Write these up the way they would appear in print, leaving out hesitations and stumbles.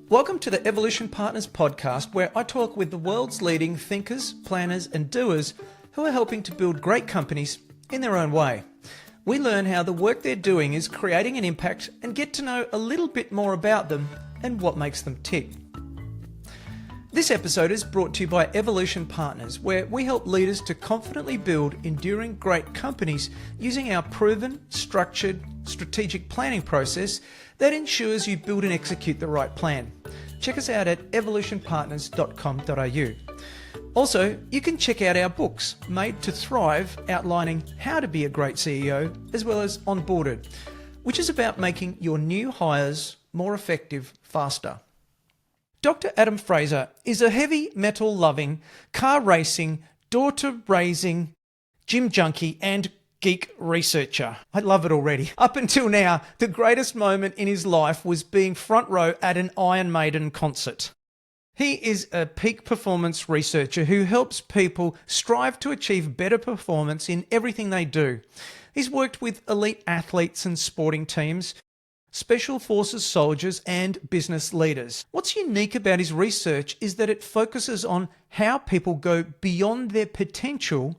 Welcome to the Evolution Partners podcast, where I talk with the world's leading thinkers, planners, and doers who are helping to build great companies in their own way. We learn how the work they're doing is creating an impact and get to know a little bit more about them and what makes them tick. This episode is brought to you by Evolution Partners, where we help leaders to confidently build enduring great companies using our proven, structured, strategic planning process that ensures you build and execute the right plan. Check us out at evolutionpartners.com.au. Also, you can check out our books, Made to Thrive, outlining how to be a great CEO, as well as Onboarded, which is about making your new hires more effective faster. Dr Adam Fraser is a heavy metal loving, car racing, daughter raising, gym junkie and geek researcher. I love it already. Up until now, the greatest moment in his life was being front row at an Iron Maiden concert. He is a peak performance researcher who helps people strive to achieve better performance in everything they do. He's worked with elite athletes and sporting teams, Special Forces soldiers, and business leaders. What's unique about his research is that it focuses on how people go beyond their potential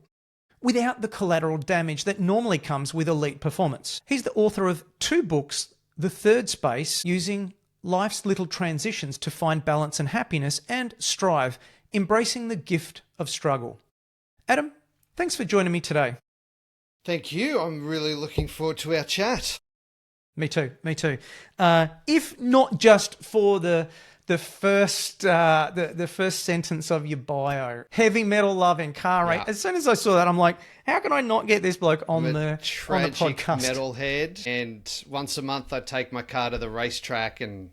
without the collateral damage that normally comes with elite performance. He's the author of 2 books, The Third Space, Using Life's Little Transitions to Find Balance and Happiness, and Strive, Embracing the Gift of Struggle. Adam, thanks for joining me today. Thank you. I'm really looking forward to our chat. Me too. If not just for the first sentence of your bio, heavy metal loving car race. As soon as I saw that, I'm like, how can I not get this bloke on the podcast? Metalhead, and once a month I take my car to the racetrack and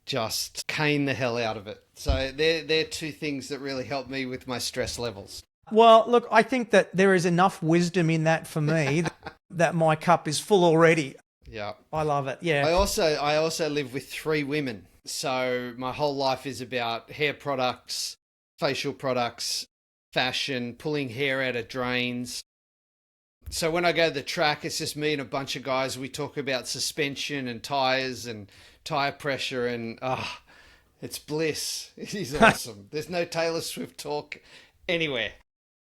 just cane the hell out of it. So they're 2 things that really help me with my stress levels. Well, look, I think that there is enough wisdom in that for me that my cup is full already. Yeah, I love it. Yeah. I also live with 3 women. So my whole life is about hair products, facial products, fashion, pulling hair out of drains. So when I go to the track, it's just me and a bunch of guys. We talk about suspension and tires and tire pressure, and it's bliss. It is awesome. There's no Taylor Swift talk anywhere.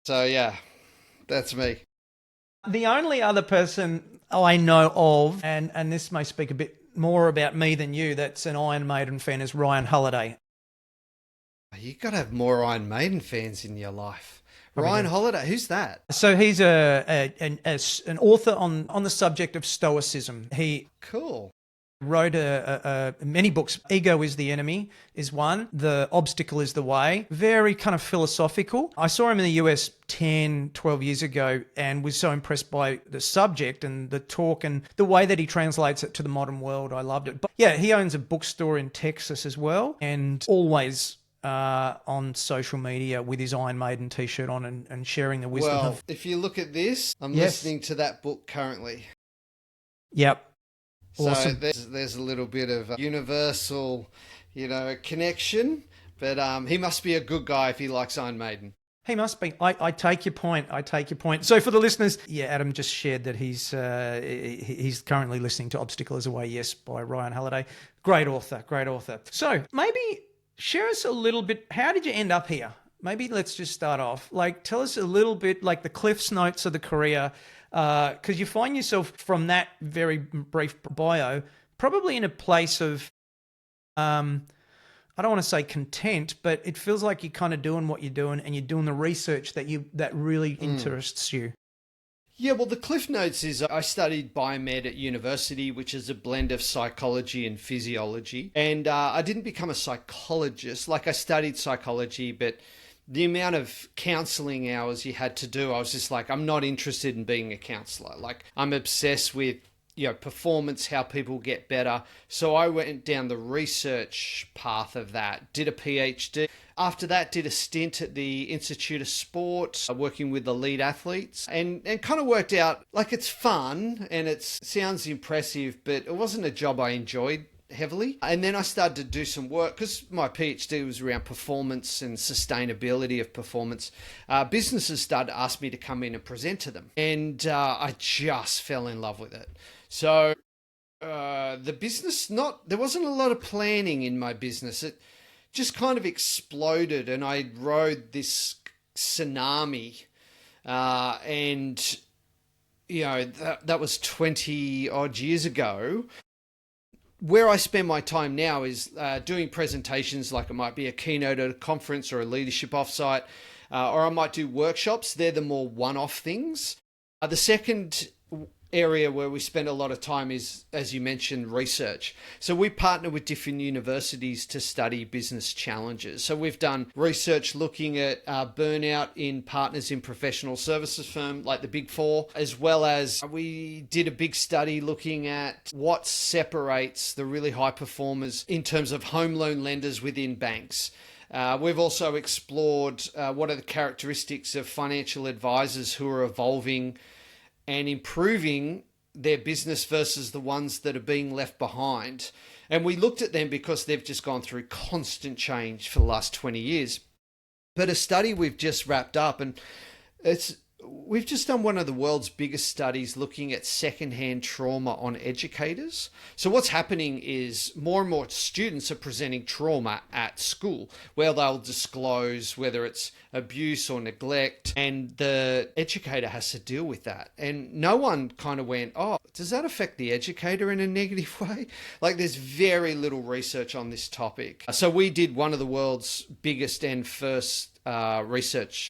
So yeah, that's me. The only other person I know of, and this may speak a bit more about me than you, that's an Iron Maiden fan, is Ryan Holiday. You got to have more Iron Maiden fans in your life. Ryan Holiday, who's that? So he's an author on the subject of Stoicism. He wrote many books. Ego is the Enemy is one. The Obstacle is the Way. Very kind of philosophical. I saw him in the US 10, 12 years ago and was so impressed by the subject and the talk and the way that he translates it to the modern world. I loved it. But yeah, he owns a bookstore in Texas as well, and always on social media with his Iron Maiden t-shirt on and sharing the wisdom. Well, if you look at this, I'm listening to that book currently. Yep. So awesome. There's a little bit of a universal, connection, but he must be a good guy if he likes Iron Maiden. He must be. I take your point. So for the listeners, Adam just shared that he's currently listening to Obstacle is a Way, yes, by Ryan Holiday. Great author. So maybe share us a little bit. How did you end up here? Maybe let's just start off. Tell us a little bit, the Cliff's Notes of the career. Because you find yourself from that very brief bio probably in a place of, I don't want to say content, but it feels like you're kind of doing what you're doing and you're doing the research that really interests you. Yeah, well, the Cliff Notes is I studied biomed at university, which is a blend of psychology and physiology. And I didn't become a psychologist. I studied psychology, but the amount of counseling hours you had to do, I was just I'm not interested in being a counselor. I'm obsessed with, performance, how people get better. So I went down the research path of that, did a PhD. After that, did a stint at the Institute of Sport, working with elite athletes, and kind of worked out, it's fun and it sounds impressive, but it wasn't a job I enjoyed heavily. And then I started to do some work because my PhD was around performance and sustainability of performance. Businesses started to ask me to come in and present to them, and I just fell in love with it. So The business, there wasn't a lot of planning in my business. It just kind of exploded, and I rode this tsunami. And, that was 20 odd years ago. Where I spend my time now is doing presentations, like it might be a keynote at a conference or a leadership offsite, or I might do workshops. They're the more one-off things. The second area where we spend a lot of time is, as you mentioned, research. So we partner with different universities to study business challenges. So we've done research looking at burnout in partners in professional services firm like the Big Four, as well as we did a big study looking at what separates the really high performers in terms of home loan lenders within banks. We've also explored what are the characteristics of financial advisors who are evolving and improving their business versus the ones that are being left behind. And we looked at them because they've just gone through constant change for the last 20 years. But a study we've just wrapped up, and we've just done one of the world's biggest studies looking at secondhand trauma on educators. So what's happening is more and more students are presenting trauma at school, where they'll disclose whether it's abuse or neglect, and the educator has to deal with that. And no one kind of went, oh, does that affect the educator in a negative way? Like, there's very little research on this topic. So we did one of the world's biggest and first research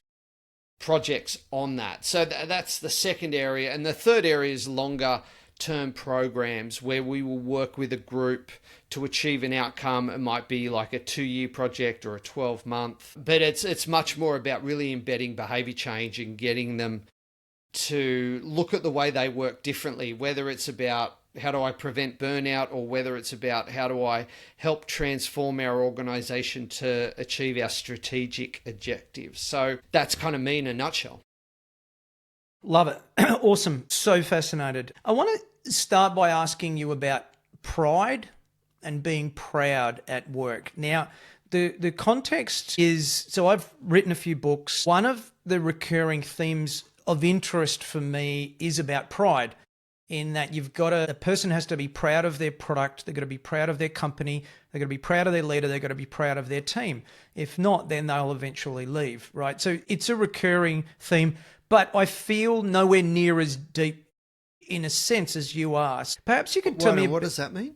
projects on that. So that's the second area. And the third area is longer term programs where we will work with a group to achieve an outcome. It might be like a 2-year project or a 12-month, but it's much more about really embedding behavior change and getting them to look at the way they work differently, whether it's about how do I prevent burnout, or whether it's about how do I help transform our organization to achieve our strategic objectives. So that's kind of me in a nutshell. Love it. Awesome. So fascinated. I want to start by asking you about pride and being proud at work. Now, the context is, so I've written a few books. One of the recurring themes of interest for me is about pride, in that the person has to be proud of their product, they've got to be proud of their company, they've got to be proud of their leader, they've got to be proud of their team. If not, then they'll eventually leave, right? So it's a recurring theme, but I feel nowhere near as deep in a sense as you are. Perhaps you could tell me... What does that mean?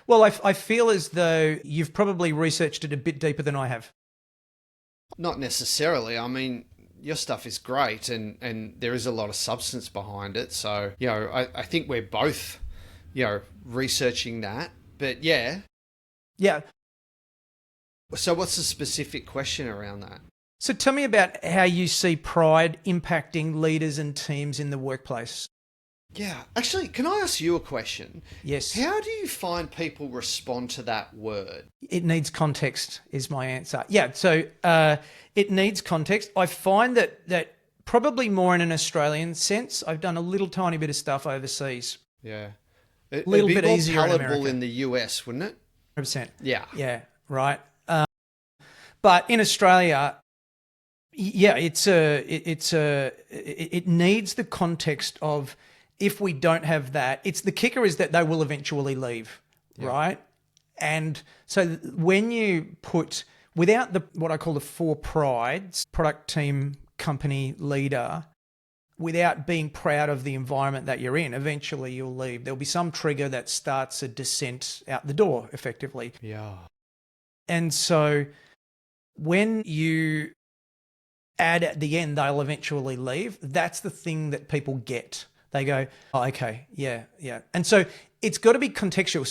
Well, I feel as though you've probably researched it a bit deeper than I have. Not necessarily. I mean, your stuff is great, and there is a lot of substance behind it. So, I think we're both, researching that. But yeah. Yeah. So what's the specific question around that? So tell me about how you see pride impacting leaders and teams in the workplace. Yeah. Actually, can I ask you a question? Yes. How do you find people respond to that word? It needs context is my answer. Yeah. So it needs context. I find that probably more in an Australian sense. I've done a little tiny bit of stuff overseas. Yeah. A little bit easier in palatable America. in the US, wouldn't it? 100%. Yeah. Yeah. Right. But in Australia, yeah, it needs the context of, if we don't have that, the kicker is that they will eventually leave, right? And so when you put, without what I call the 4 prides, product, team, company, leader, without being proud of the environment that you're in, eventually you'll leave. There'll be some trigger that starts a descent out the door, effectively. Yeah. And so when you add at the end, they'll eventually leave, that's the thing that people get. They go, oh, okay, yeah. And so it's got to be contextual.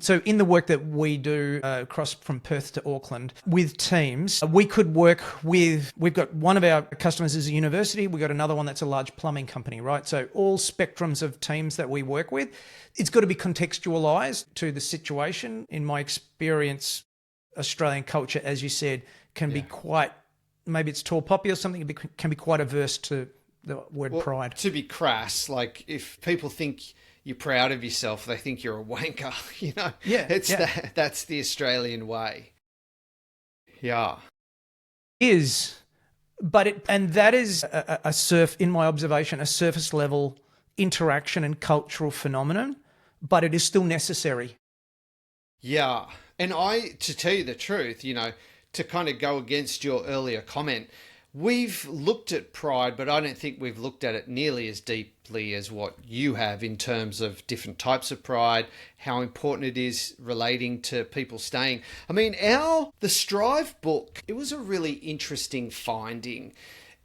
So in the work that we do across from Perth to Auckland with teams, we could work with, we've got one of our customers is a university, we've got another one that's a large plumbing company, right? So all spectrums of teams that we work with, it's got to be contextualized to the situation. In my experience, Australian culture, as you said, can be quite, maybe it's tall poppy or something, it can be quite averse to the word pride. To be crass, like if people think you're proud of yourself, they think you're a wanker, Yeah. That's the Australian way. Yeah. That is in my observation, a surface level interaction and cultural phenomenon but it is still necessary. Yeah. And to tell you the truth, to kind of go against your earlier comment, we've looked at pride, but I don't think we've looked at it nearly as deeply as what you have in terms of different types of pride, how important it is relating to people staying. I mean, the Strive book, it was a really interesting finding.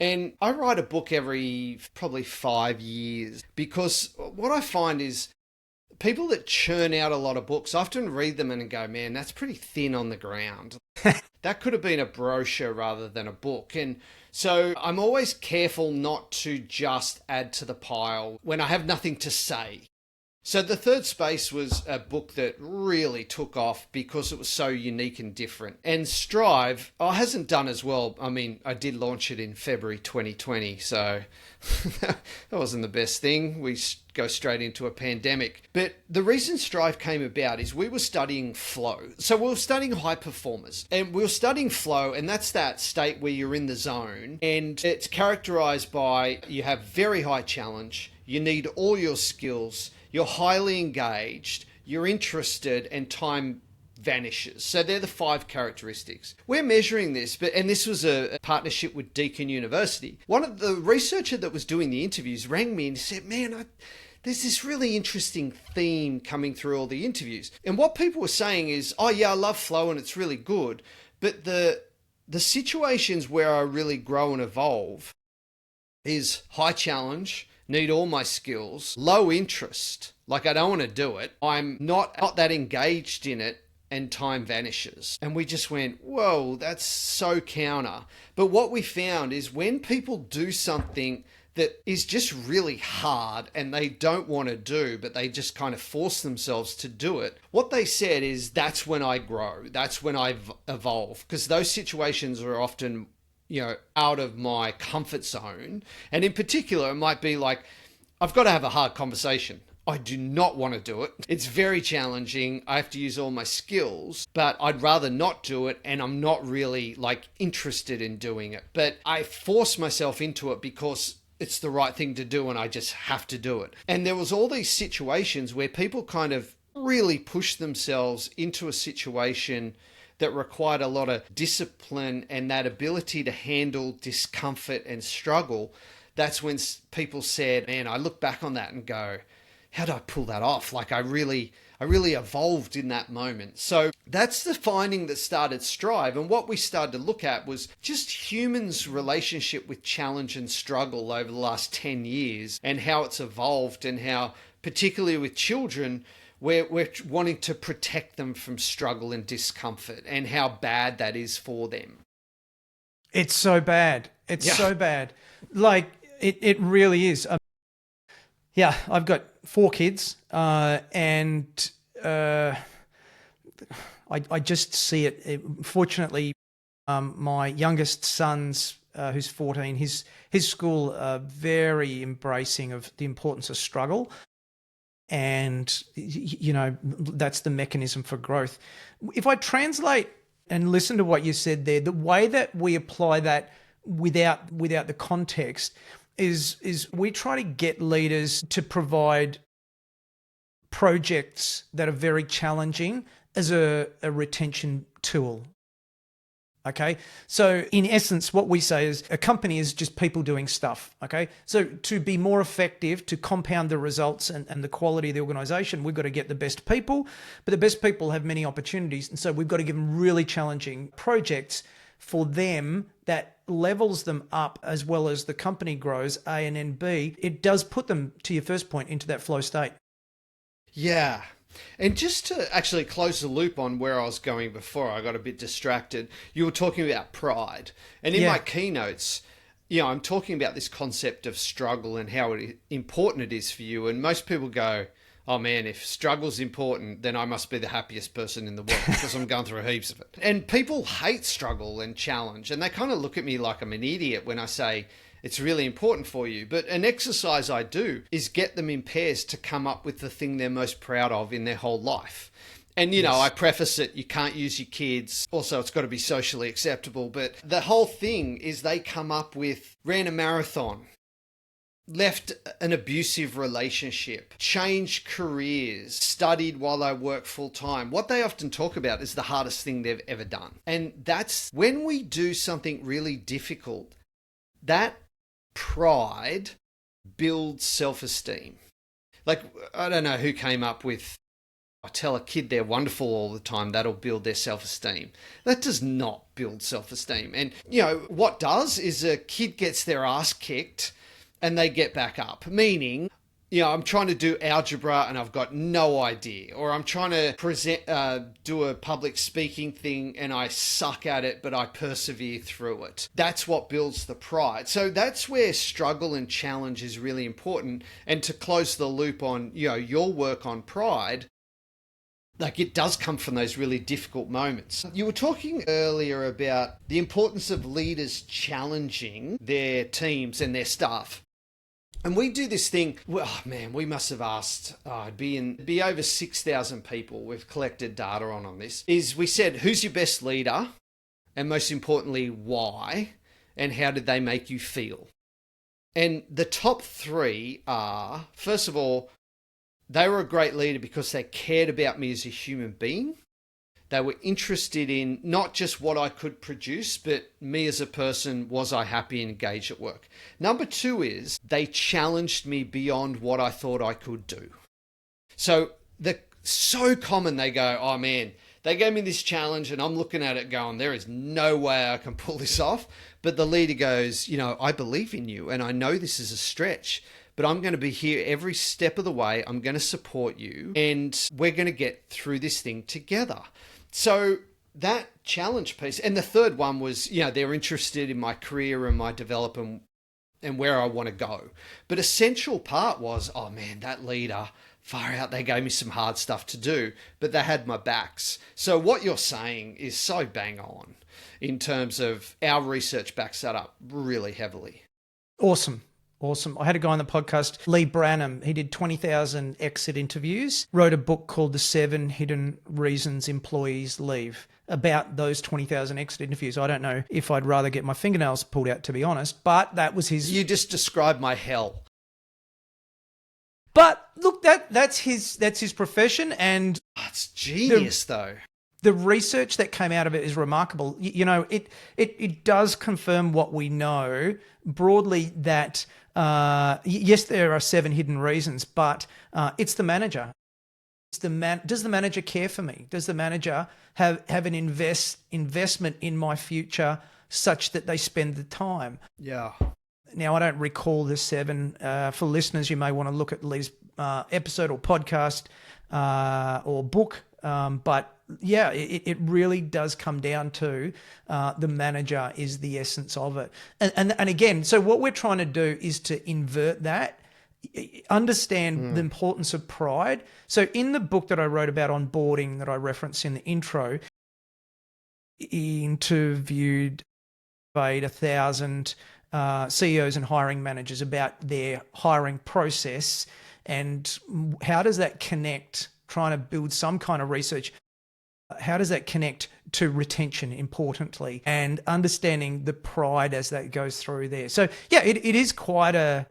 And I write a book every probably 5 years because what I find is people that churn out a lot of books, I often read them and go, man, that's pretty thin on the ground. That could have been a brochure rather than a book. And so I'm always careful not to just add to the pile when I have nothing to say. So The Third Space was a book that really took off because it was so unique and different. And Strive hasn't done as well. I mean, I did launch it in February 2020, so that wasn't the best thing. We go straight into a pandemic. But the reason Strive came about is we were studying flow. So we were studying high performers and we were studying flow, and that's that state where you're in the zone. And it's characterized by you have very high challenge, you need all your skills, you're highly engaged, you're interested, and time vanishes. So they're the 5 characteristics. We're measuring this, and this was a partnership with Deakin University. One of the researcher that was doing the interviews rang me and said, man, there's this really interesting theme coming through all the interviews. And what people were saying is, oh yeah, I love flow and it's really good. But the situations where I really grow and evolve is high challenge, need all my skills, low interest, like I don't want to do it, I'm not that engaged in it, and time vanishes. And we just went, whoa, that's so counter. But what we found is when people do something that is just really hard and they don't want to do, but they just kind of force themselves to do it, what they said is, that's when I grow, that's when I evolve, because those situations are often out of my comfort zone. And in particular, it might be like, I've got to have a hard conversation. I do not want to do it. It's very challenging. I have to use all my skills, but I'd rather not do it. And I'm not really interested in doing it, but I force myself into it because it's the right thing to do and I just have to do it. And there was all these situations where people kind of really pushed themselves into a situation that required a lot of discipline and that ability to handle discomfort and struggle. That's when people said, man, I look back on that and go, how did I pull that off? I really evolved in that moment. So that's the finding that started Strive. And what we started to look at was just humans' relationship with challenge and struggle over the last 10 years and how it's evolved, and how, particularly with children, we're wanting to protect them from struggle and discomfort, and how bad that is for them. It's so bad. It's so bad. It really is. I've got 4 kids, and I just see it. Fortunately, my youngest son's, who's 14, his school are very embracing of the importance of struggle. And, that's the mechanism for growth. If I translate and listen to what you said there, the way that we apply that without the context is we try to get leaders to provide projects that are very challenging as a retention tool. Okay. So in essence, what we say is a company is just people doing stuff. Okay. So to be more effective, to compound the results and the quality of the organization, we've got to get the best people, but the best people have many opportunities. And so we've got to give them really challenging projects for them that levels them up as well as the company grows, A and then B. It does put them, to your first point, into that flow state. Yeah. And just to actually close the loop on where I was going before, I got a bit distracted. You were talking about pride. And in my keynotes, I'm talking about this concept of struggle and how important it is for you. And most people go, oh man, if struggle's important, then I must be the happiest person in the world because I'm going through heaps of it. And people hate struggle and challenge. And they kind of look at me like I'm an idiot when I say, it's really important for you. But an exercise I do is get them in pairs to come up with the thing they're most proud of in their whole life. And, I preface it, you can't use your kids. Also, it's got to be socially acceptable. But the whole thing is they come up with, ran a marathon, left an abusive relationship, changed careers, studied while they work full time. What they often talk about is the hardest thing they've ever done. And that's when we do something really difficult, that pride builds self-esteem. Like, I don't know who came up with, I tell a kid they're wonderful all the time, that'll build their self-esteem. That does not build self-esteem. And, what does is a kid gets their ass kicked and they get back up. Meaning, I'm trying to do algebra and I've got no idea. Or I'm trying to do a public speaking thing and I suck at it, but I persevere through it. That's what builds the pride. So that's where struggle and challenge is really important. And to close the loop on, your work on pride, like, it does come from those really difficult moments. You were talking earlier about the importance of leaders challenging their teams and their staff. And we do this thing, we must have asked, it'd be over 6,000 people we've collected data on this, is we said, who's your best leader? And most importantly, why? And how did they make you feel? And the top three are, first of all, they were a great leader because they cared about me as a human being. They were interested in not just what I could produce, but me as a person, was I happy and engaged at work? Number two is they challenged me beyond what I thought I could do. So they're so common, they go, oh man, they gave me this challenge and I'm looking at it going, there is no way I can pull this off. But the leader goes, I believe in you and I know this is a stretch, but I'm going to be here every step of the way. I'm going to support you and we're going to get through this thing together. So that challenge piece. And the third one was, they're interested in my career and my development and where I want to go. But essential part was, oh man, that leader, far out, they gave me some hard stuff to do, but they had my backs. So what you're saying is so bang on in terms of our research backs that up really heavily. Awesome. I had a guy on the podcast, Lee Branham. He did 20,000 exit interviews, wrote a book called The 7 Hidden Reasons Employees Leave, about those 20,000 exit interviews. I don't know if I'd rather get my fingernails pulled out, to be honest, but that was his... You just described my hell. But look, that's his profession, and... It's genius, though. The research that came out of it is remarkable. It does confirm what we know broadly, that yes, there are 7 hidden reasons, but it's the manager. Does the manager care for me? Does the manager have an investment in my future such that they spend the time? Yeah. Now, I don't recall the 7. For listeners, you may want to look at Lee's episode or podcast or book. But yeah, it really does come down to the manager is the essence of it. And again, so what we're trying to do is to invert that, understand the importance of pride. So in the book that I wrote about onboarding that I referenced in the intro, interviewed 1,000 CEOs and hiring managers about their hiring process and how does that connect, trying to build some kind of research. How does that connect to retention, importantly, and understanding the pride as that goes through there? So, yeah, it is quite a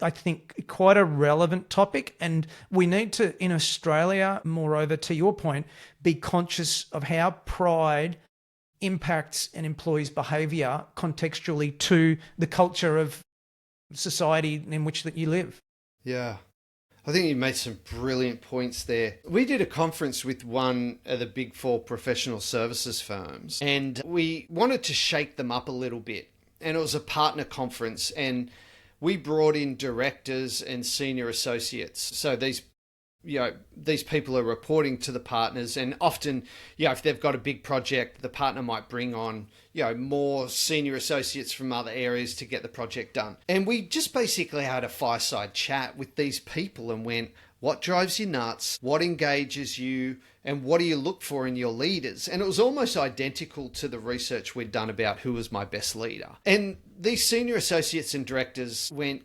relevant topic. And we need to, in Australia, moreover, to your point, be conscious of how pride impacts an employee's behaviour contextually to the culture of society in which that you live. Yeah. I think you made some brilliant points there. We did a conference with one of the big 4 professional services firms, and we wanted to shake them up a little bit. And it was a partner conference, and we brought in directors and senior associates. So these people are reporting to the partners, and often, if they've got a big project, the partner might bring on, more senior associates from other areas to get the project done. And we just basically had a fireside chat with these people and went, what drives you nuts? What engages you? And what do you look for in your leaders? And it was almost identical to the research we'd done about who was my best leader. And these senior associates and directors went,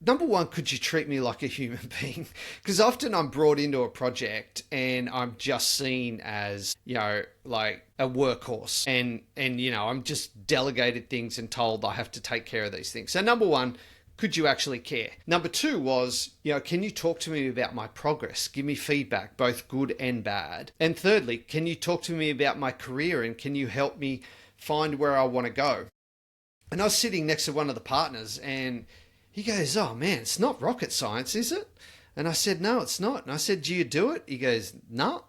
number one, could you treat me like a human being? Because often I'm brought into a project and I'm just seen as, like a workhorse. And I'm just delegated things and told I have to take care of these things. So number one, Could you actually care? Number 2 was, can you talk to me about my progress? Give me feedback, both good and bad. And thirdly, can you talk to me about my career and can you help me find where I want to go? And I was sitting next to one of the partners and he goes, oh man, it's not rocket science, is it? And I said, no, it's not. And I said, do you do it? He goes, no.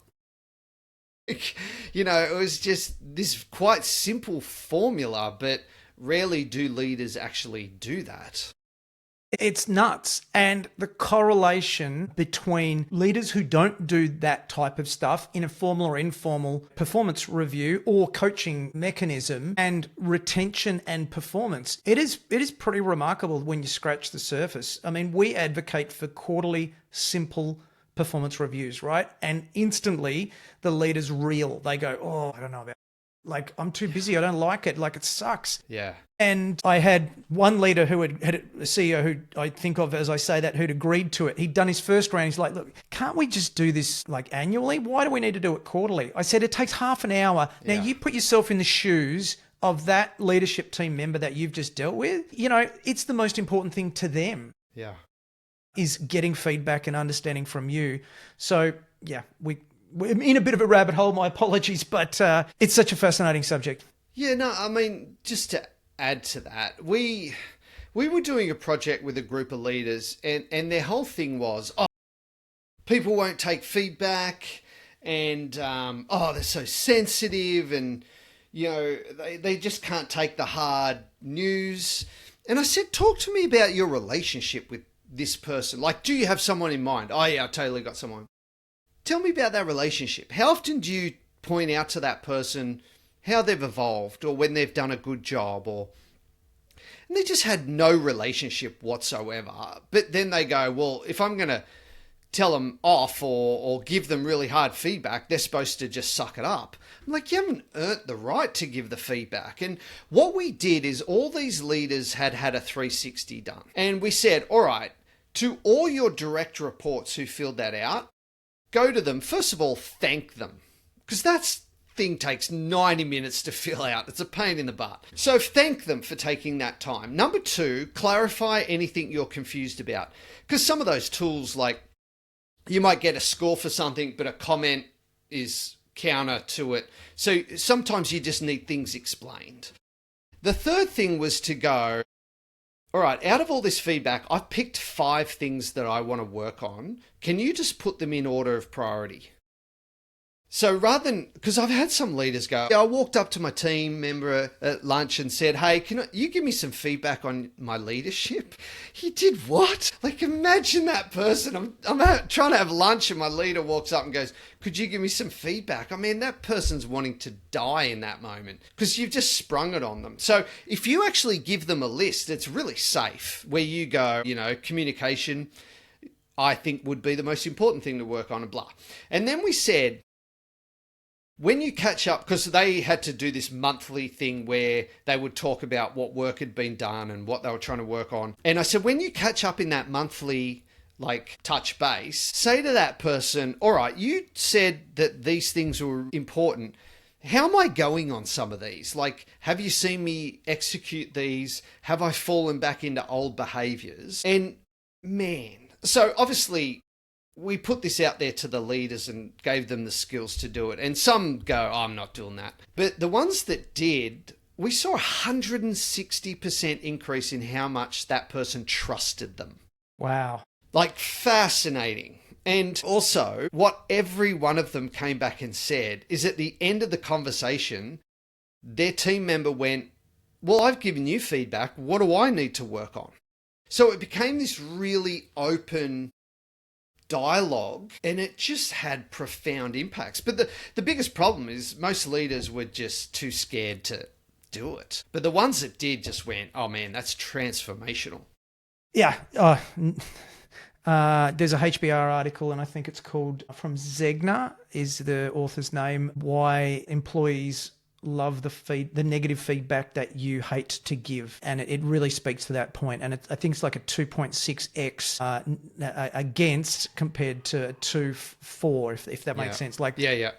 It was just this quite simple formula, but rarely do leaders actually do that. It's nuts. And the correlation between leaders who don't do that type of stuff in a formal or informal performance review or coaching mechanism and retention and performance, it is pretty remarkable when you scratch the surface. I mean, we advocate for quarterly, simple performance reviews, right? And instantly the leaders reel. They go, oh, I don't know about like, I'm too busy. I don't like it. Like, it sucks. Yeah. And I had one leader who had a CEO who I think of as I say that, who'd agreed to it. He'd done his first round. He's like, look, can't we just do this like annually? Why do we need to do it quarterly? I said, it takes half an hour. Now you put yourself in the shoes of that leadership team member that you've just dealt with. It's the most important thing to them. Yeah. Is getting feedback and understanding from you. So yeah, we're in a bit of a rabbit hole, my apologies, but it's such a fascinating subject. Yeah, no, I mean, just to add to that, we were doing a project with a group of leaders and their whole thing was, people won't take feedback and, they're so sensitive and, they just can't take the hard news. And I said, talk to me about your relationship with this person. Like, do you have someone in mind? Oh yeah, I totally got someone. Tell me about that relationship. How often do you point out to that person how they've evolved or when they've done a good job and they just had no relationship whatsoever. But then they go, well, if I'm going to tell them off or give them really hard feedback, they're supposed to just suck it up. I'm like, you haven't earned the right to give the feedback. And what we did is all these leaders had a 360 done. And we said, all right, to all your direct reports who filled that out, go to them. First of all, thank them, because that thing takes 90 minutes to fill out. It's a pain in the butt. So thank them for taking that time. Number 2, clarify anything you're confused about, because some of those tools, like you might get a score for something, but a comment is counter to it. So sometimes you just need things explained. The third thing was to go, all right, out of all this feedback, I've picked 5 things that I want to work on. Can you just put them in order of priority? So rather than, because I've had some leaders go, I walked up to my team member at lunch and said, hey, can you give me some feedback on my leadership? He did what? Like, imagine that person. I'm trying to have lunch and my leader walks up and goes, could you give me some feedback? I mean, that person's wanting to die in that moment because you've just sprung it on them. So if you actually give them a list, it's really safe where you go, communication, I think would be the most important thing to work on and blah. And then we said, when you catch up, because they had to do this monthly thing where they would talk about what work had been done and what they were trying to work on. And I said, when you catch up in that monthly, touch base, say to that person, all right, you said that these things were important. How am I going on some of these? Like, have you seen me execute these? Have I fallen back into old behaviors? And man, so obviously, we put this out there to the leaders and gave them the skills to do it. And some go, oh, I'm not doing that. But the ones that did, we saw a 160% increase in how much that person trusted them. Wow. Like, fascinating. And also, what every one of them came back and said is at the end of the conversation, their team member went, well, I've given you feedback. What do I need to work on? So it became this really open dialogue and it just had profound impacts. But the biggest problem is most leaders were just too scared to do it. But the ones that did just went, oh man, that's transformational. Yeah. There's a HBR article and I think it's called, from Zegna is the author's name, Why Employees Love the Negative Feedback That You Hate to Give. And it really speaks to that point. And I think it's like a 2.6x against compared to 2.4, if that makes sense. Like, yeah.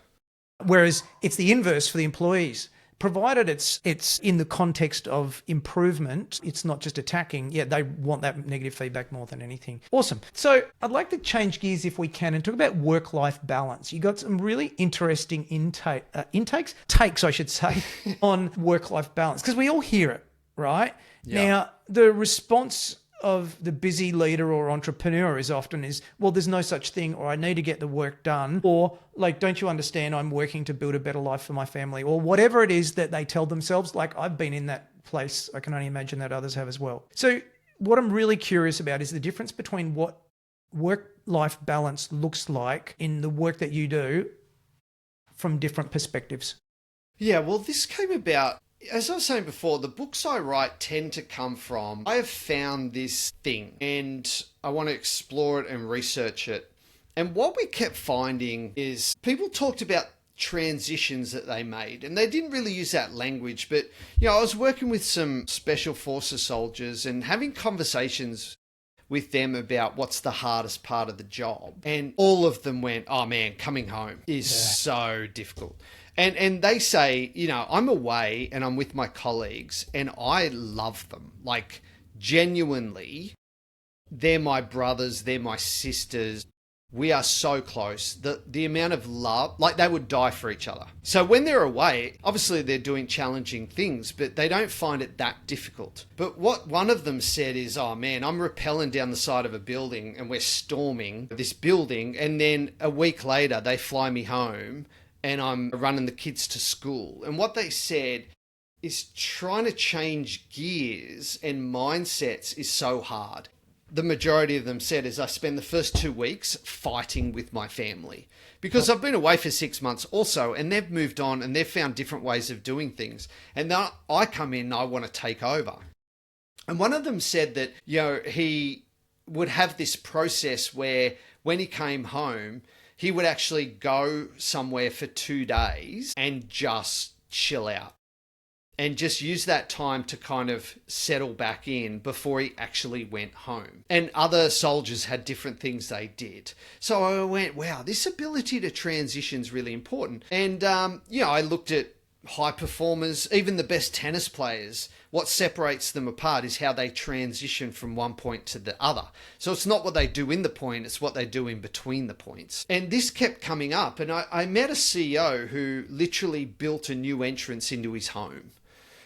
Whereas it's the inverse for the employees. provided it's in the context of improvement, it's not just attacking. Yeah, they want that negative feedback more than anything. Awesome. So I'd like to change gears if we can and talk about work-life balance. You got some really interesting takes, I should say, on work-life balance, because we all hear it, right? Yeah. Now, the response of the busy leader or entrepreneur is often well, there's no such thing, or I need to get the work done, or like, don't you understand, I'm working to build a better life for my family, or whatever it is that they tell themselves. Like, I've been in that place. I can only imagine that others have as well. So what I'm really curious about is the difference between what work-life balance looks like in the work that you do from different perspectives. Yeah, well, this came about, as I was saying before, the books I write tend to come from, I have found this thing and I want to explore it and research it. And what we kept finding is people talked about transitions that they made, and they didn't really use that language, but I was working with some special forces soldiers and having conversations with them about what's the hardest part of the job, and all of them went, oh man, coming home is so difficult. And they say, I'm away and I'm with my colleagues and I love them. Like, genuinely, they're my brothers, they're my sisters. We are so close. The amount of love, like they would die for each other. So when they're away, obviously they're doing challenging things, but they don't find it that difficult. But what one of them said is, oh man, I'm rappelling down the side of a building and we're storming this building. And then a week later, they fly me home and I'm running the kids to school. And what they said is trying to change gears and mindsets is so hard. The majority of them said is I spend the first 2 weeks fighting with my family because I've been away for 6 months also, and they've moved on and they've found different ways of doing things. And then I come in and I want to take over. And one of them said that, he would have this process where when he came home, he would actually go somewhere for 2 days and just chill out and just use that time to kind of settle back in before he actually went home. And other soldiers had different things they did. So I went, wow, this ability to transition is really important. And, I looked at high performers, even the best tennis players. What separates them apart is how they transition from one point to the other. So it's not what they do in the point, it's what they do in between the points. And this kept coming up. And I met a CEO who literally built a new entrance into his home.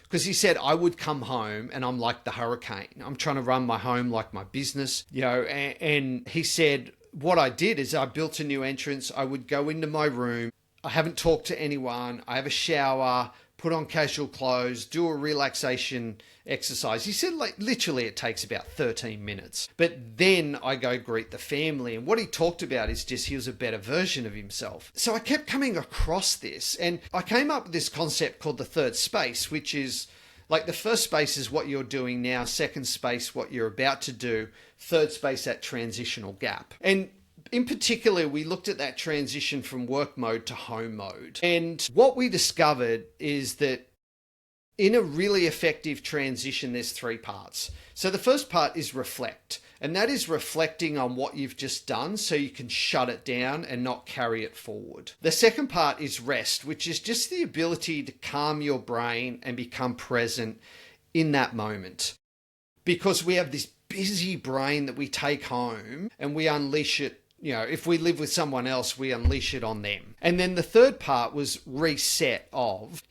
Because he said, I would come home and I'm like the hurricane. I'm trying to run my home like my business, and he said, what I did is I built a new entrance. I would go into my room. I haven't talked to anyone. I have a shower, put on casual clothes, do a relaxation exercise. He said, like, literally it takes about 13 minutes. But then I go greet the family. And what he talked about is just he was a better version of himself. So I kept coming across this, and I came up with this concept called the third space, which is like the first space is what you're doing now, second space, what you're about to do, third space, that transitional gap. And in particular, we looked at that transition from work mode to home mode. And what we discovered is that in a really effective transition, there's 3 parts. So the first part is reflect. And that is reflecting on what you've just done so you can shut it down and not carry it forward. The second part is rest, which is just the ability to calm your brain and become present in that moment. Because we have this busy brain that we take home and we unleash it. If we live with someone else, we unleash it on them. And then the third part was reset of,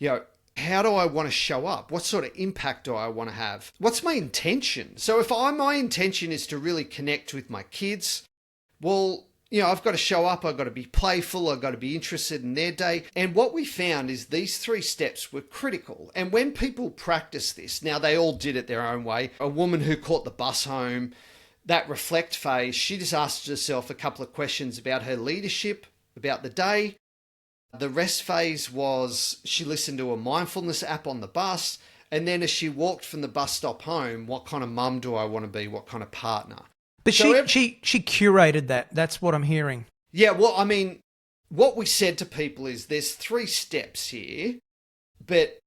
how do I want to show up? What sort of impact do I want to have? What's my intention? So if my intention is to really connect with my kids, well, I've got to show up. I've got to be playful. I've got to be interested in their day. And what we found is these 3 steps were critical. And when people practice this, now they all did it their own way. A woman who caught the bus home, that reflect phase, she just asked herself a couple of questions about her leadership, about the day. The rest phase was she listened to a mindfulness app on the bus. And then as she walked from the bus stop home, what kind of mum do I want to be? What kind of partner? But so she curated that. That's what I'm hearing. Yeah, well, I mean, what we said to people is there's 3 steps here. But,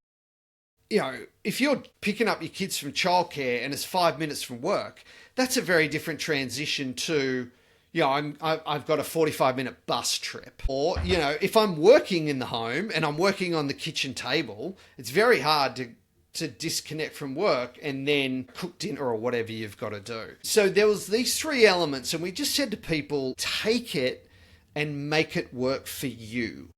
if you're picking up your kids from childcare and it's 5 minutes from work, that's a very different transition to, I've got a 45-minute bus trip. Or, if I'm working in the home and I'm working on the kitchen table, it's very hard to disconnect from work and then cook dinner or whatever you've got to do. So there was these three elements, and we just said to people, take it and make it work for you.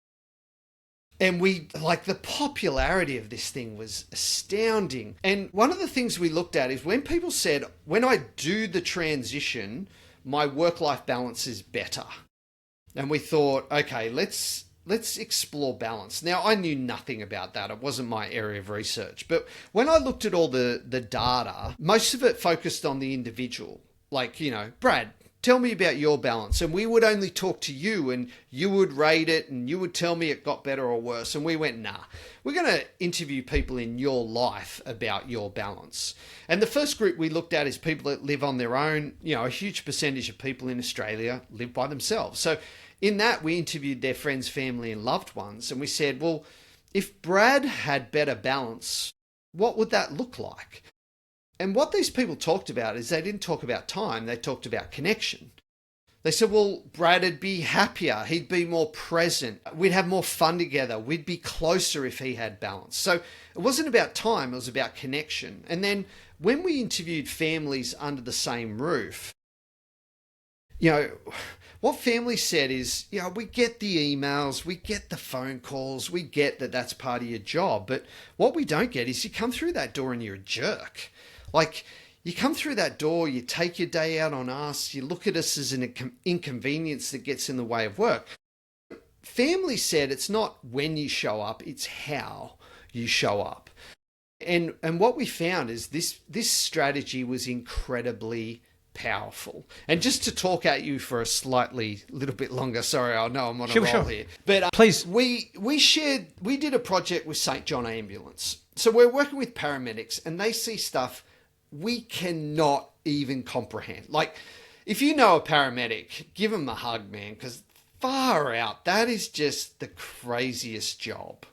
And the popularity of this thing was astounding. And one of the things we looked at is when people said, when I do the transition, my work-life balance is better. And we thought, okay, let's explore balance. Now, I knew nothing about that. It wasn't my area of research. But when I looked at all the data, most of it focused on the individual. Like, Brad, tell me about your balance. And we would only talk to you, and you would rate it, and you would tell me it got better or worse. And we went, nah, we're going to interview people in your life about your balance. And the first group we looked at is people that live on their own. A huge percentage of people in Australia live by themselves. So in that, we interviewed their friends, family, and loved ones. And we said, well, if Brad had better balance, what would that look like? And what these people talked about is they didn't talk about time, they talked about connection. They said, well, Brad would be happier, he'd be more present, we'd have more fun together, we'd be closer if he had balance. So it wasn't about time, it was about connection. And then when we interviewed families under the same roof, what families said is, we get the emails, we get the phone calls, we get that that's part of your job. But what we don't get is you come through that door and you're a jerk. Like, you come through that door, you take your day out on us, you look at us as an inconvenience that gets in the way of work. Family said it's not when you show up, it's how you show up. And what we found is this strategy was incredibly powerful. And just to talk at you for a little bit longer, sorry, I know I'm on a roll here. But please, we did a project with St. John Ambulance. So we're working with paramedics, and they see stuff we cannot even comprehend. Like, if you know a paramedic, give them a hug, man, because far out, that is just the craziest job.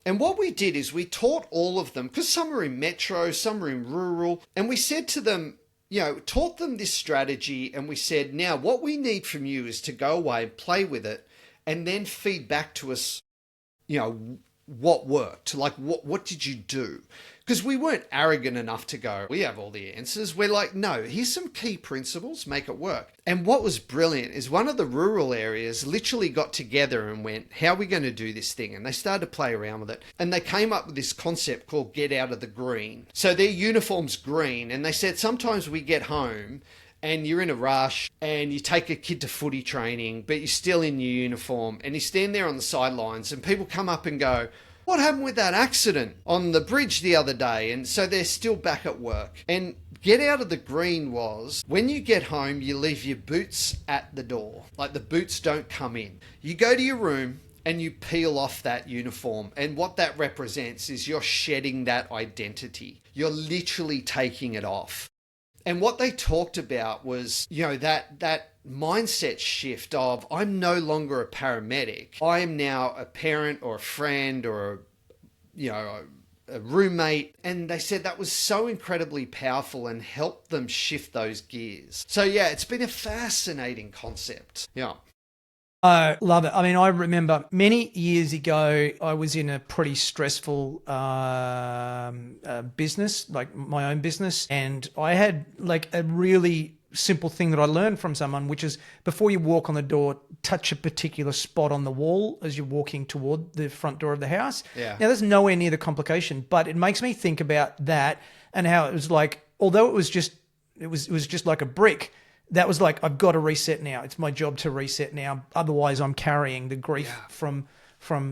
And what we did is we taught all of them, because some are in metro, some are in rural, and we said to them, taught them this strategy, and we said, now what we need from you is to go away and play with it, and then feed back to us, what worked, like what did you do? Because we weren't arrogant enough to go, we have all the answers. We're like, no, here's some key principles, make it work. And what was brilliant is one of the rural areas literally got together and went, how are we going to do this thing? And they started to play around with it. And they came up with this concept called get out of the green. So their uniform's green. And they said, sometimes we get home and you're in a rush and you take a kid to footy training, but you're still in your uniform and you stand there on the sidelines and people come up and go, what happened with that accident on the bridge the other day? And so they're still back at work. And get out of the green was, when you get home, you leave your boots at the door. Like, the boots don't come in. You go to your room and you peel off that uniform. And what that represents is you're shedding that identity. You're literally taking it off. And what they talked about was, that mindset shift of, I'm no longer a paramedic. I am now a parent or a friend or a roommate. And they said that was so incredibly powerful and helped them shift those gears. So yeah, it's been a fascinating concept. Yeah. I love it. I mean, I remember many years ago, I was in a pretty stressful business, like my own business. And I had like a really simple thing that I learned from someone, which is before you walk on the door, touch a particular spot on the wall as you're walking toward the front door of the house. Yeah. Now, there's nowhere near the complication, but it makes me think about that and how it was like, although it was just like a brick, that was like, I've got to reset now. It's my job to reset now. Otherwise, I'm carrying the grief from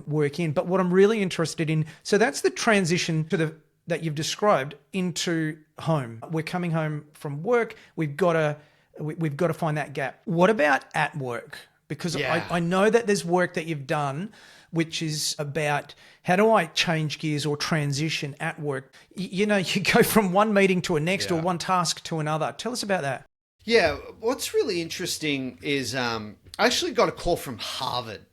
work in. But what I'm really interested in, so that's the transition to that you've described into home. We're coming home from work. We've got to find that gap. What about at work? Because I know that there's work that you've done which is about how do I change gears or transition at work? You go from one meeting to a next or one task to another. Tell us about that. Yeah, what's really interesting is I actually got a call from Harvard,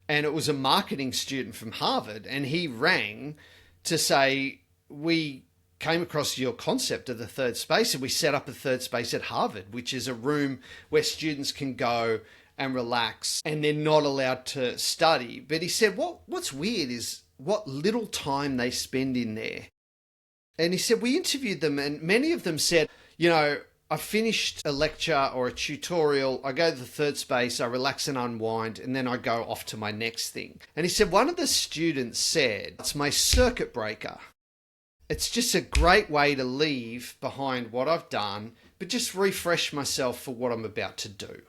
and it was a marketing student from Harvard, and he rang to say, we came across your concept of the third space, and we set up a third space at Harvard, which is a room where students can go and relax and they're not allowed to study. But he said, what's weird is what little time they spend in there. And he said, we interviewed them and many of them said, I finished a lecture or a tutorial, I go to the third space, I relax and unwind, and then I go off to my next thing. And he said, one of the students said, it's my circuit breaker. It's just a great way to leave behind what I've done, but just refresh myself for what I'm about to do.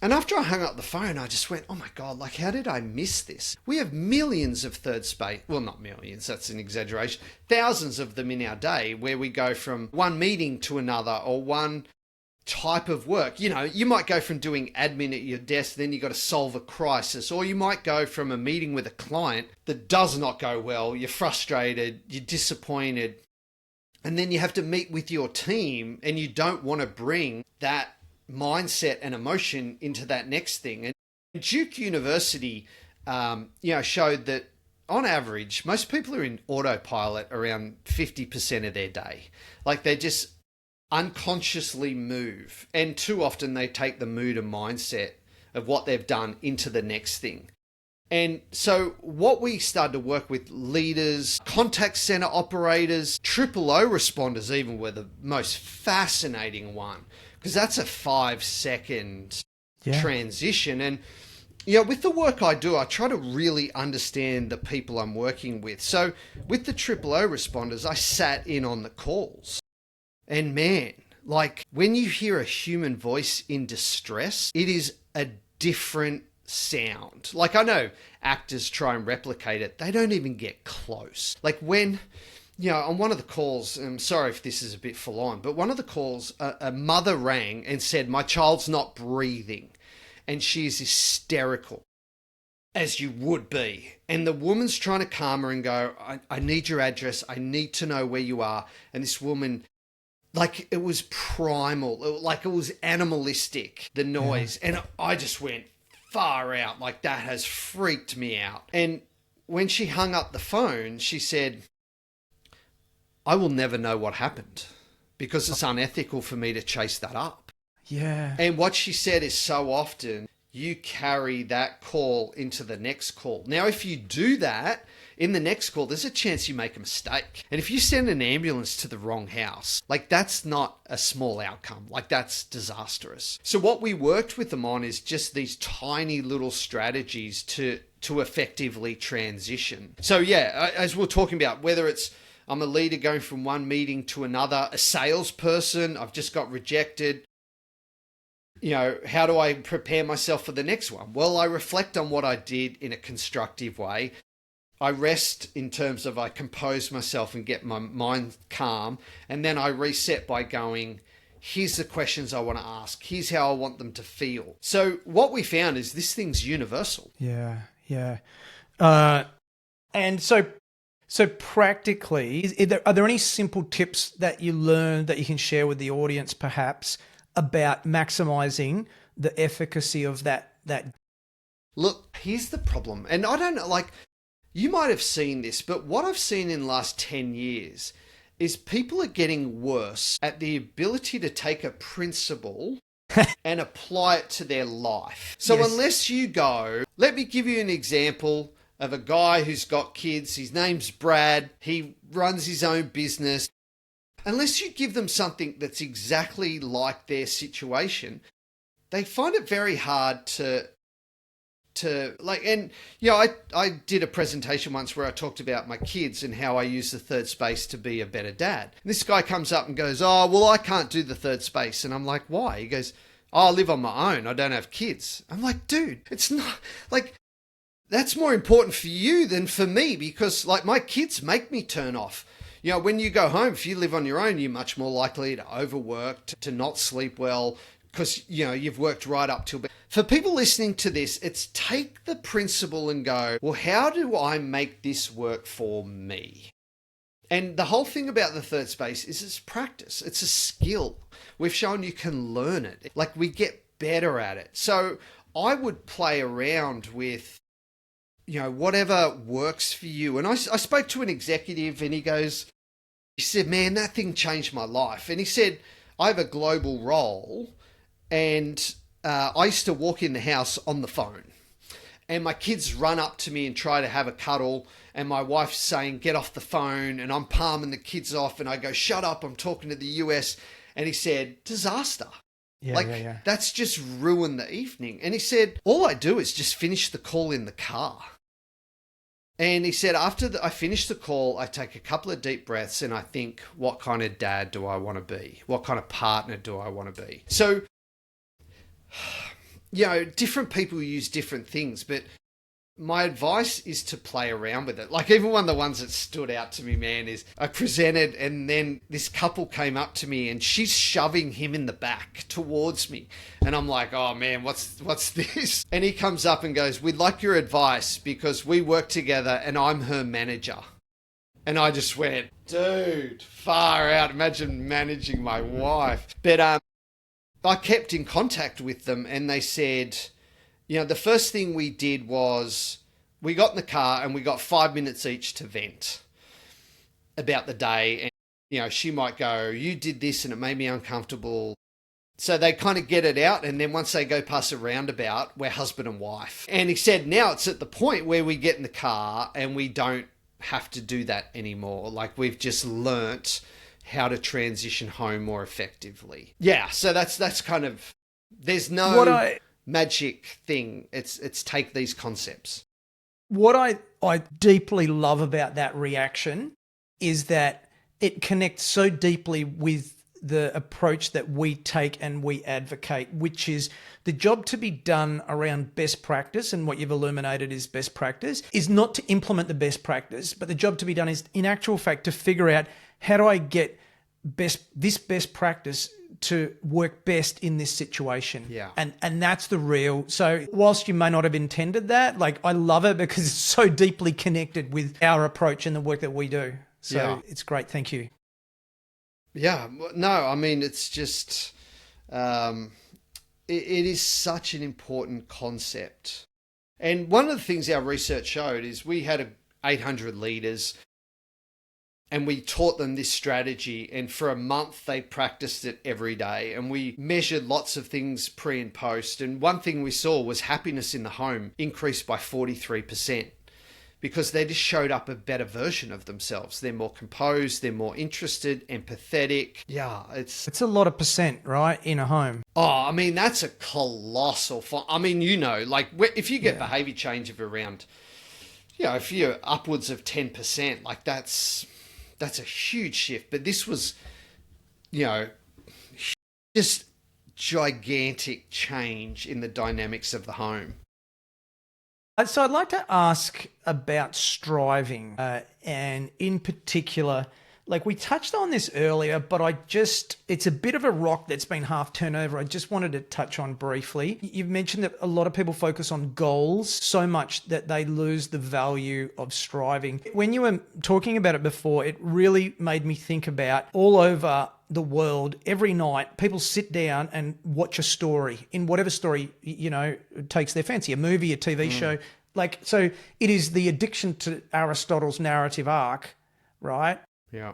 And after I hung up the phone, I just went, oh my God, how did I miss this? We have millions of third space, well, not millions, that's an exaggeration, thousands of them in our day where we go from one meeting to another or one type of work. You might go from doing admin at your desk, then you got to solve a crisis, or you might go from a meeting with a client that does not go well, you're frustrated, you're disappointed, and then you have to meet with your team and you don't want to bring that mindset and emotion into that next thing. And Duke University, showed that on average, most people are in autopilot around 50% of their day. They just unconsciously move. And too often they take the mood and mindset of what they've done into the next thing. And so what we started to work with leaders, contact center operators, triple O responders even were the most fascinating one, because that's a 5-second transition. And, with the work I do, I try to really understand the people I'm working with. So with the triple O responders, I sat in on the calls. And man, when you hear a human voice in distress, it is a different sound. I know actors try and replicate it. They don't even get close. When... on one of the calls, I'm sorry if this is a bit full on, but one of the calls, a mother rang and said, my child's not breathing and she's hysterical, as you would be. And the woman's trying to calm her and go, I need your address. I need to know where you are. And this woman, it was primal, it was animalistic, the noise. Yeah. And I just went far out. That has freaked me out. And when she hung up the phone, she said, I will never know what happened because it's unethical for me to chase that up. Yeah. And what she said is so often you carry that call into the next call. Now, if you do that in the next call, there's a chance you make a mistake. And if you send an ambulance to the wrong house, that's not a small outcome. That's disastrous. So what we worked with them on is just these tiny little strategies to effectively transition. So yeah, as we're talking about, whether it's I'm a leader going from one meeting to another, a salesperson, I've just got rejected. How do I prepare myself for the next one? Well, I reflect on what I did in a constructive way. I rest in terms of I compose myself and get my mind calm. And then I reset by going, here's the questions I want to ask. Here's how I want them to feel. So what we found is this thing's universal. Yeah. And so practically, are there any simple tips that you learned that you can share with the audience perhaps about maximizing the efficacy of that? Look, here's the problem. And I don't know, you might have seen this, but what I've seen in the last 10 years is people are getting worse at the ability to take a principle and apply it to their life. So yes. Unless you go, let me give you an example of a guy who's got kids. His name's Brad. He runs his own business. Unless you give them something that's exactly like their situation, they find it very hard to I did a presentation once where I talked about my kids and how I use the third space to be a better dad. And this guy comes up and goes, oh, well, I can't do the third space. And I'm like, why? He goes, oh, I live on my own. I don't have kids. I'm like, dude, it's not that's more important for you than for me, because my kids make me turn off. When you go home, if you live on your own, you're much more likely to overwork, to not sleep well, because, you've worked right up till... For people listening to this, it's take the principle and go, well, how do I make this work for me? And the whole thing about the third space is it's practice. It's a skill. We've shown you can learn it. We get better at it. So I would play around with, whatever works for you. And I spoke to an executive and he goes, He said, man, that thing changed my life. And he said, I have a global role, and I used to walk in the house on the phone, and my kids run up to me and try to have a cuddle, and my wife's saying, get off the phone, and I'm palming the kids off, and I go, shut up, I'm talking to the US. And he said, disaster. That's just ruined the evening. And he said, all I do is just finish the call in the car. And he said, after I finish the call, I take a couple of deep breaths and I think, what kind of dad do I want to be? What kind of partner do I want to be? So, different people use different things, but my advice is to play around with it. Like, even one of the ones that stood out to me, man, is I presented and then this couple came up to me and she's shoving him in the back towards me. And I'm like, oh man, what's this? And he comes up and goes, we'd like your advice because we work together and I'm her manager. And I just went, dude, far out. Imagine managing my wife. But I kept in contact with them and they said, the first thing we did was we got in the car and we got 5 minutes each to vent about the day. And, she might go, you did this and it made me uncomfortable. So they kind of get it out. And then once they go past a roundabout, we're husband and wife. And he said, now it's at the point where we get in the car and we don't have to do that anymore. Like, we've just learnt how to transition home more effectively. Yeah. So that's kind of, there's no magic thing. It's take these concepts. What I deeply love about that reaction is that it connects so deeply with the approach that we take and we advocate, which is the job to be done around best practice. And what you've illuminated is best practice is not to implement the best practice, but the job to be done is, in actual fact, to figure out, how do I get this best practice to work best in this situation? Yeah. And that's the real. So whilst you may not have intended that, like, I love it because it's so deeply connected with our approach and the work that we do. So It's great. Thank you. Yeah. No, I mean, it's just, it is such an important concept. And one of the things our research showed is we had 800 leaders and we taught them this strategy, and for a month they practiced it every day, and we measured lots of things pre and post. And one thing we saw was happiness in the home increased by 43% because they just showed up a better version of themselves. They're more composed, they're more interested, empathetic. Yeah, it's a lot of percent, right, in a home. Oh, I mean, that's a colossal I mean, like, if you get behavior change of around, if you're upwards of 10%, like, that's a huge shift. But this was, just gigantic change in the dynamics of the home. So I'd like to ask about striving, and in particular, like, we touched on this earlier, but it's a bit of a rock that's been half turned over. I just wanted to touch on briefly. You've mentioned that a lot of people focus on goals so much that they lose the value of striving. When you were talking about it before, it really made me think about all over the world, every night, people sit down and watch a story in whatever story, takes their fancy, a movie, a TV show. Like, so it is the addiction to Aristotle's narrative arc, right? Yeah.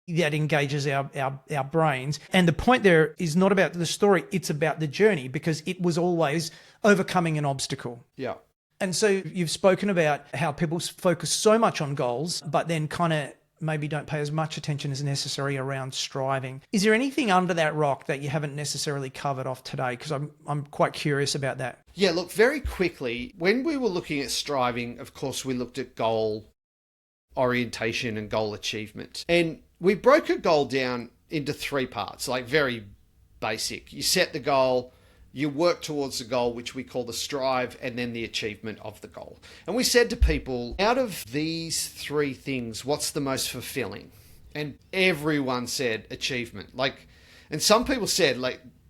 That engages our brains. And the point there is not about the story, it's about the journey, because it was always overcoming an obstacle. Yeah. And so you've spoken about how people focus so much on goals, but then kind of maybe don't pay as much attention as necessary around striving. Is there anything under that rock that you haven't necessarily covered off today? Because I'm quite curious about that. Yeah, look, very quickly, when we were looking at striving, of course, we looked at goal orientation and goal achievement. And we broke a goal down into 3 parts, like very basic. You set the goal, you work towards the goal, which we call the strive, and then the achievement of the goal. And we said to people, out of these 3 things, what's the most fulfilling? And everyone said achievement. And some people said,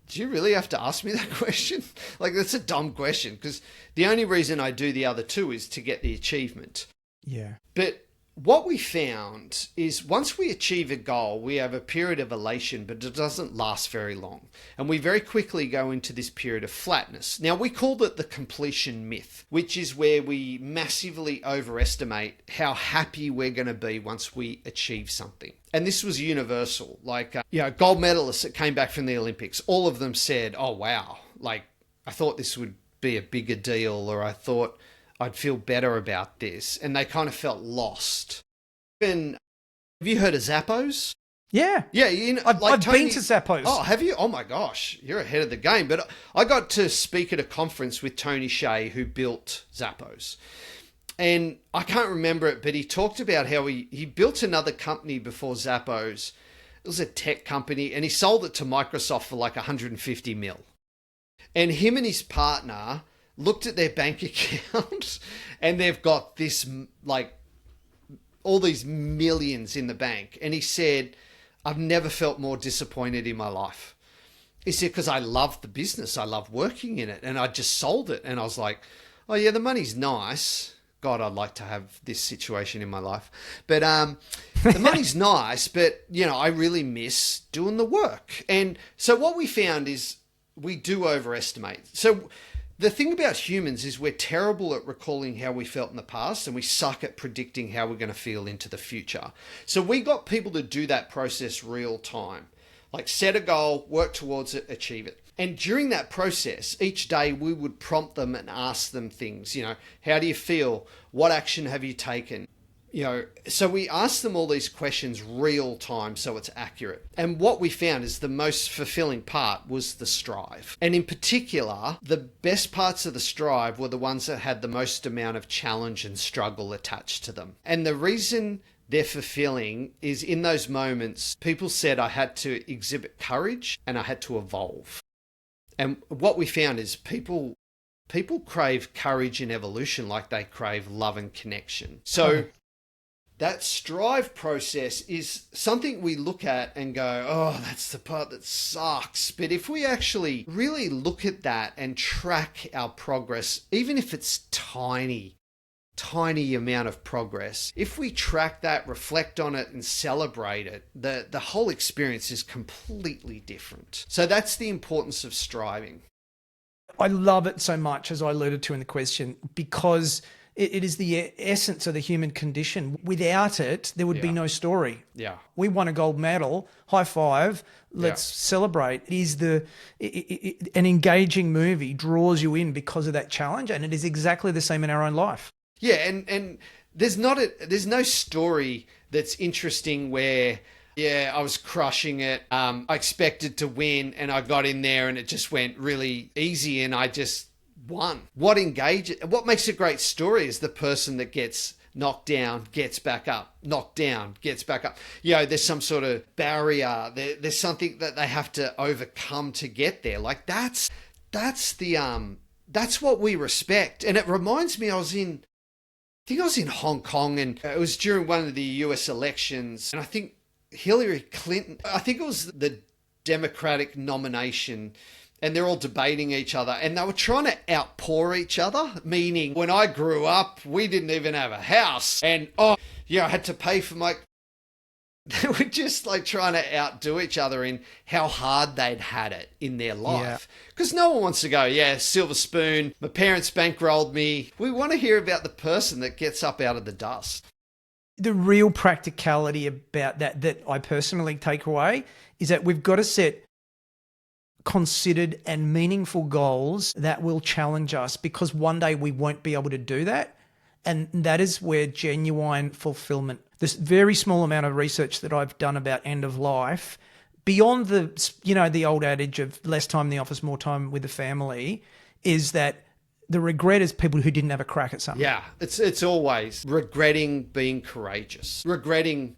do you really have to ask me that question? That's a dumb question, because the only reason I do the other 2 is to get the achievement. Yeah. But what we found is once we achieve a goal, we have a period of elation, but it doesn't last very long. And we very quickly go into this period of flatness. Now, we called it the completion myth, which is where we massively overestimate how happy we're going to be once we achieve something. And this was universal. Like, gold medalists that came back from the Olympics, all of them said, oh, wow, like, I thought this would be a bigger deal, or I thought I'd feel better about this. And they kind of felt lost. And have you heard of Zappos? Yeah. Yeah. I've been to Zappos. Oh, have you? Oh my gosh. You're ahead of the game. But I got to speak at a conference with Tony Hsieh, who built Zappos. And I can't remember it, but he talked about how he built another company before Zappos. It was a tech company, and he sold it to Microsoft for like 150 mil. And him and his partner looked at their bank account, and they've got this, like, all these millions in the bank. And he said, I've never felt more disappointed in my life. He said, because I love the business. I love working in it. And I just sold it. And I was like, oh yeah, the money's nice. God, I'd like to have this situation in my life. But the money's nice, but, I really miss doing the work. And so what we found is we do overestimate. So the thing about humans is we're terrible at recalling how we felt in the past, and we suck at predicting how we're going to feel into the future. So we got people to do that process real time. Like, set a goal, work towards it, achieve it. And during that process, each day we would prompt them and ask them things, how do you feel? What action have you taken? So we asked them all these questions real time so it's accurate. And what we found is the most fulfilling part was the strive. And in particular, the best parts of the strive were the ones that had the most amount of challenge and struggle attached to them. And the reason they're fulfilling is in those moments, people said I had to exhibit courage and I had to evolve. And what we found is people crave courage and evolution like they crave love and connection. So that strive process is something we look at and go, oh, that's the part that sucks. But if we actually really look at that and track our progress, even if it's tiny amount of progress, if we track that, reflect on it and celebrate it, the whole experience is completely different. So that's the importance of striving. I love it so much, as I alluded to in the question, because it is the essence of the human condition. Without it, there would be no story. Yeah. We won a gold medal. High five. Let's celebrate. It is an engaging movie draws you in because of that challenge, and it is exactly the same in our own life. Yeah, and there's no story that's interesting where, I was crushing it. I expected to win, and I got in there, and it just went really easy, and I just won. What makes a great story is the person that gets knocked down, gets back up, knocked down, gets back up. There's some sort of barrier. There's something that they have to overcome to get there. Like that's what we respect. And it reminds me, I think I was in Hong Kong, and it was during one of the US elections, and I think Hillary Clinton, I think it was the Democratic nomination, and they're all debating each other, and they were trying to outpour each other, meaning when I grew up, we didn't even have a house, and I had to pay for my... They were just like trying to outdo each other in how hard they'd had it in their life. Because no one wants to go, silver spoon, my parents bankrolled me. We want to hear about the person that gets up out of the dust. The real practicality about that I personally take away is that we've got to set considered and meaningful goals that will challenge us, because one day we won't be able to do that. And that is where genuine fulfillment, this very small amount of research that I've done about end of life, beyond the old adage of less time in the office, more time with the family, is that the regret is people who didn't have a crack at something. Yeah, it's always regretting being courageous. Regretting,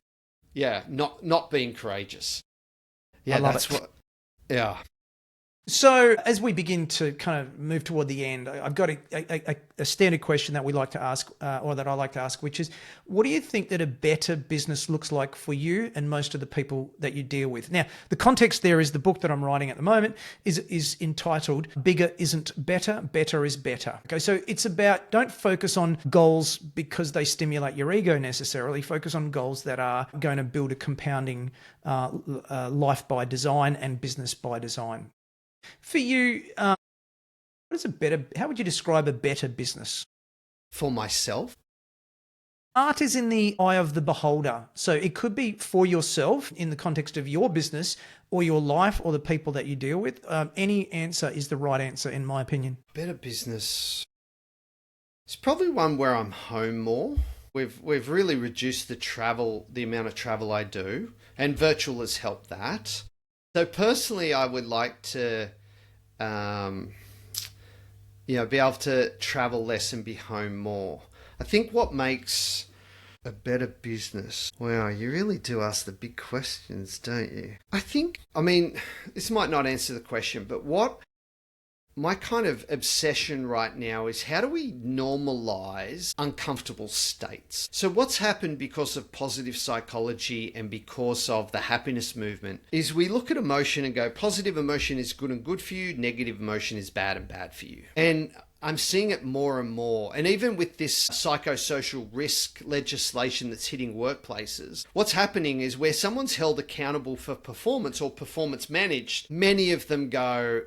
not being courageous. Yeah, I love that's it. what. Yeah. So as we begin to kind of move toward the end, I've got a standard question that we like to ask, or that I like to ask, which is, what do you think that a better business looks like for you and most of the people that you deal with? Now, the context there is the book that I'm writing at the moment is entitled Bigger Isn't Better, Better is Better. Okay, so it's about, don't focus on goals because they stimulate your ego necessarily. Focus on goals that are going to build a compounding life by design and business by design. For you, what is how would you describe a better business? For myself? Art is in the eye of the beholder. So it could be for yourself in the context of your business or your life or the people that you deal with. Any answer is the right answer, in my opinion. Better business. It's probably one where I'm home more. We've really reduced the amount of travel I do, and virtual has helped that. So personally, I would like to, be able to travel less and be home more. I think what makes a better business. Wow, you really do ask the big questions, don't you? This might not answer the question, but what my kind of obsession right now is, how do we normalize uncomfortable states? So what's happened because of positive psychology and because of the happiness movement is we look at emotion and go, positive emotion is good and good for you, negative emotion is bad and bad for you. And I'm seeing it more and more. And even with this psychosocial risk legislation that's hitting workplaces, what's happening is where someone's held accountable for performance or performance managed, many of them go,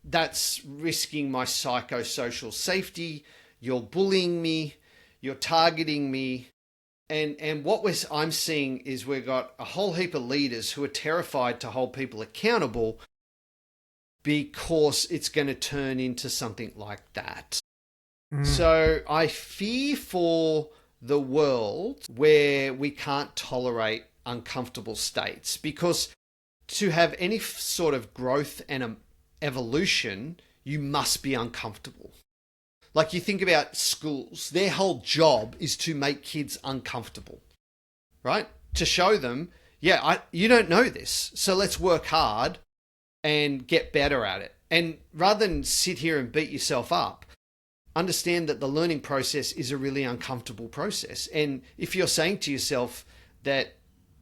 that's risking my psychosocial safety. You're bullying me. You're targeting me. And what I'm seeing is we've got a whole heap of leaders who are terrified to hold people accountable because it's going to turn into something like that. So I fear for the world where we can't tolerate uncomfortable states, because to have any sort of growth and evolution, you must be uncomfortable. Like, you think about schools, their whole job is to make kids uncomfortable, right? To show them, you don't know this, so let's work hard and get better at it. And rather than sit here and beat yourself up, understand that the learning process is a really uncomfortable process. And if you're saying to yourself that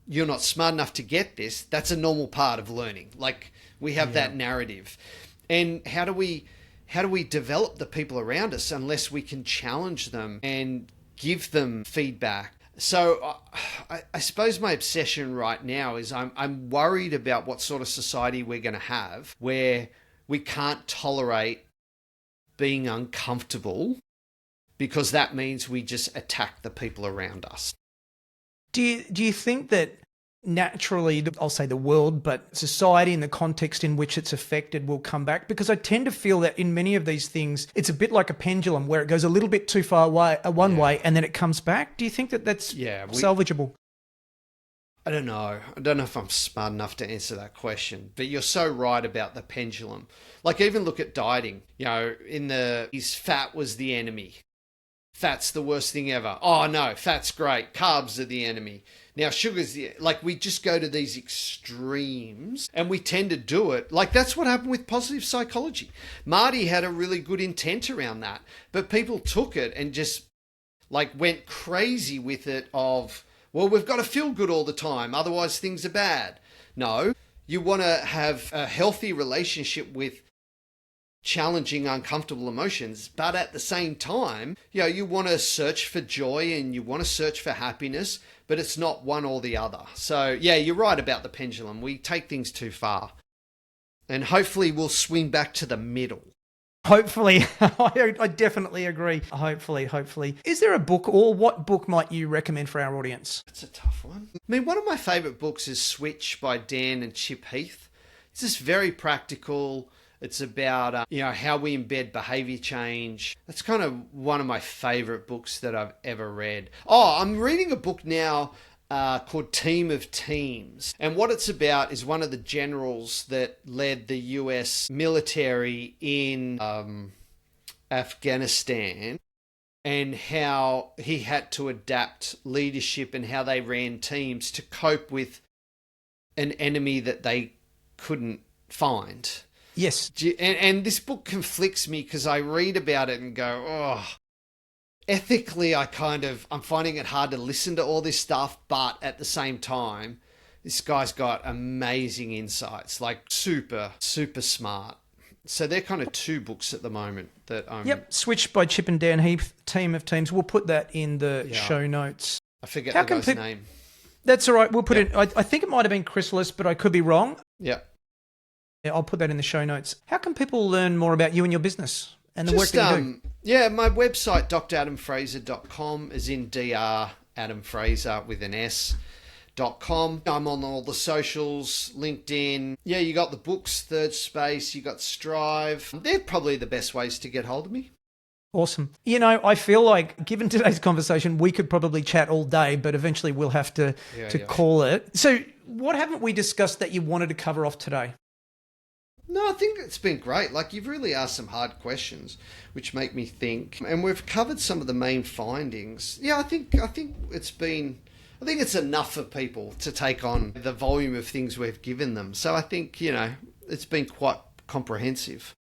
you're not smart enough to get this, that's a normal part of learning. Like, we have that narrative. And how do we develop the people around us unless we can challenge them and give them feedback? So I suppose my obsession right now is I'm worried about what sort of society we're going to have where we can't tolerate being uncomfortable, because that means we just attack the people around us. Do you think that naturally, I'll say the world, but society in the context in which it's affected will come back? Because I tend to feel that in many of these things, it's a bit like a pendulum where it goes a little bit too far away, one way, and then it comes back. Do you think that that's salvageable? I don't know. I don't know if I'm smart enough to answer that question, but you're so right about the pendulum. Like, even look at dieting. Fat was the enemy. Fat's the worst thing ever. Oh no, fat's great. Carbs are the enemy. Now sugar's we just go to these extremes, and we tend to do it. Like, that's what happened with positive psychology. Marty had a really good intent around that, but people took it and just went crazy with it of, well, we've got to feel good all the time, otherwise things are bad. No, you want to have a healthy relationship with challenging, uncomfortable emotions, but at the same time, you want to search for joy and you want to search for happiness, but it's not one or the other. So you're right about the pendulum. We take things too far, and hopefully we'll swing back to the middle. Hopefully. I definitely agree. Hopefully. Is there a book, or what book might you recommend for our audience? That's a tough one. One of my favorite books is Switch by Dan and Chip Heath. It's just very practical. It's about, how we embed behavior change. That's kind of one of my favorite books that I've ever read. Oh, I'm reading a book now called Team of Teams. And what it's about is one of the generals that led the US military in Afghanistan, and how he had to adapt leadership and how they ran teams to cope with an enemy that they couldn't find. Yes. And this book conflicts me because I read about it and go, oh, ethically, I'm finding it hard to listen to all this stuff, but at the same time, this guy's got amazing insights, like super, super smart. So they're kind of two books at the moment that I'm... Yep, Switched by Chip and Dan Heath, Team of Teams. We'll put that in the show notes. I forget the guy's name. That's all right. We'll put it... I think it might have been Chrysalis, but I could be wrong. Yeah. Yeah, I'll put that in the show notes. How can people learn more about you and your business and the work that you do? Yeah, my website, dradamfraser.com, is in Dr. Adam Fraser with an S. .com. I'm on all the socials, LinkedIn. Yeah, you got the books, Third Space, you got Strive. They're probably the best ways to get hold of me. Awesome. You know, I feel like, given today's conversation, we could probably chat all day, but eventually we'll have to call it. So what haven't we discussed that you wanted to cover off today? No, I think it's been great. Like, you've really asked some hard questions, which make me think. And we've covered some of the main findings. Yeah, I think it's enough for people to take on the volume of things we've given them. So I think, it's been quite comprehensive.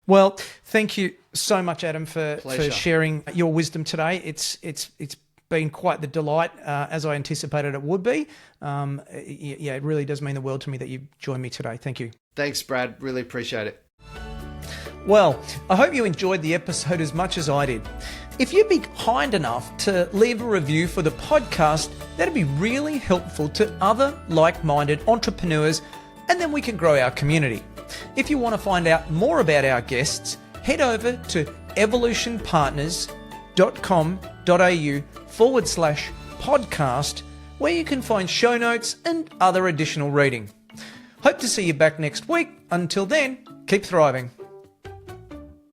Well, thank you so much, Adam, for sharing your wisdom today. It's been quite the delight, as I anticipated it would be. It really does mean the world to me that you joined me today. Thank you. Thanks, Brad. Really appreciate it. Well, I hope you enjoyed the episode as much as I did. If you'd be kind enough to leave a review for the podcast, that'd be really helpful to other like-minded entrepreneurs, and then we can grow our community. If you want to find out more about our guests, head over to evolutionpartners.com.au/podcast, where you can find show notes and other additional reading. Hope to see you back next week. Until then, keep thriving.